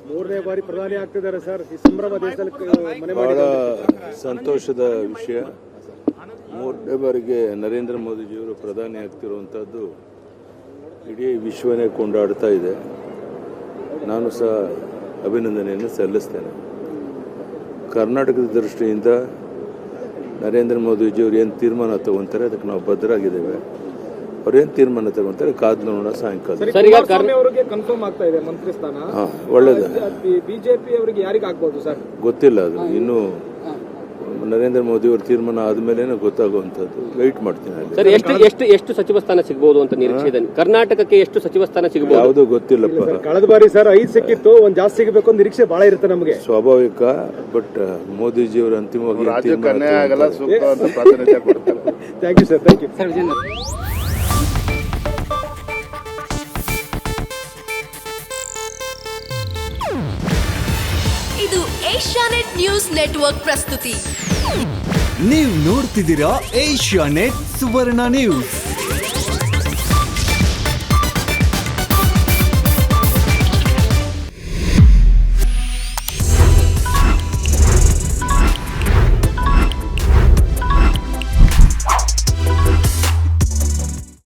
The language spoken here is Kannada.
ಮೂರನೇ ಬಾರಿ ಪ್ರಧಾನಿ ಆಗ್ತಿದ್ದಾರೆ ಸರ್. ಈ ಸಂಭ್ರಮ ದೇಶದಲ್ಲಿ ಮನೆ ಬಹಳ ಸಂತೋಷದ ವಿಷಯ. ಮೂರನೇ ಬಾರಿಗೆ ನರೇಂದ್ರ ಮೋದಿಜಿಯವರು ಪ್ರಧಾನಿ ಆಗ್ತಿರುವಂಥದ್ದು ಇಡೀ ವಿಶ್ವನೇ ಕೊಂಡಾಡ್ತಾ ಇದೆ. ನಾನು ಸಹ ಅಭಿನಂದನೆಯನ್ನು ಸಲ್ಲಿಸ್ತೇನೆ. ಕರ್ನಾಟಕದ ದೃಷ್ಟಿಯಿಂದ ನರೇಂದ್ರ ಮೋದಿಜಿಯವರು ಏನು ತೀರ್ಮಾನ ತಗೊತಾರೆ ಅದಕ್ಕೆ ನಾವು ಬದ್ಧರಾಗಿದ್ದೇವೆ. ಅವ್ರೇನು ತೀರ್ಮಾನ ತಗೊಂತಾರೆ ಕಾದ್ ನೋಡೋಣ ಸಾಯಂಕಾಲ. ಅವರಿಗೆ ಕನ್ಫರ್ಮ್ ಆಗ್ತಾ ಇದೆ ಮಂತ್ರಿ ಸ್ಥಾನ. ಒಳ್ಳೇದು. ಬಿಜೆಪಿ ಅವರಿಗೆ ಯಾರಿಗೆ ಆಗ್ಬಹುದು ಸರ್ ಗೊತ್ತಿಲ್ಲ, ಅದು ಇನ್ನೂ ನರೇಂದ್ರ ಮೋದಿ ಅವರ ತೀರ್ಮಾನ ಆದ್ಮೇಲೆ ಗೊತ್ತಾಗುವಂಥದ್ದು. ವೆಯ್ಟ್ ಮಾಡ್ತೀನಿ ಸರ್. ಎಷ್ಟು ಸಚಿವ ಸ್ಥಾನ ಸಿಗಬಹುದು ಅಂತ ನಿರೀಕ್ಷೆ ಇದೆ? ಕರ್ನಾಟಕಕ್ಕೆ ಎಷ್ಟು ಸಚಿವ ಸ್ಥಾನ ಸಿಗಬಹುದು? ಯಾವುದೂ ಗೊತ್ತಿಲ್ಲಪ್ಪ. ಕಳೆದ ಬಾರಿ ಸರ್ 5 ಸಿಕ್ಕಿತ್ತು, ಒಂದ್ ಜಾಸ್ತಿ ಸಿಗಬೇಕು ಅಂತ ನಿರೀಕ್ಷೆ ಬಹಳ ಇರುತ್ತೆ ನಮಗೆ. ಸ್ವಾಭಾವಿಕ. ಬಟ್ ಮೋದಿಜಿ ಅವರು ಅಂತಿಮವಾಗಿ thank you sir. Thank you. ಇದು ಏಷ್ಯಾನೆಟ್ ನ್ಯೂಸ್ ನೆಟ್ವರ್ಕ್ ಪ್ರಸ್ತುತಿ. ನೀವು ನೋಡ್ತಿದ್ದೀರಾ ಏಷ್ಯಾನೆಟ್ ಸುವರ್ಣ ನ್ಯೂಸ್.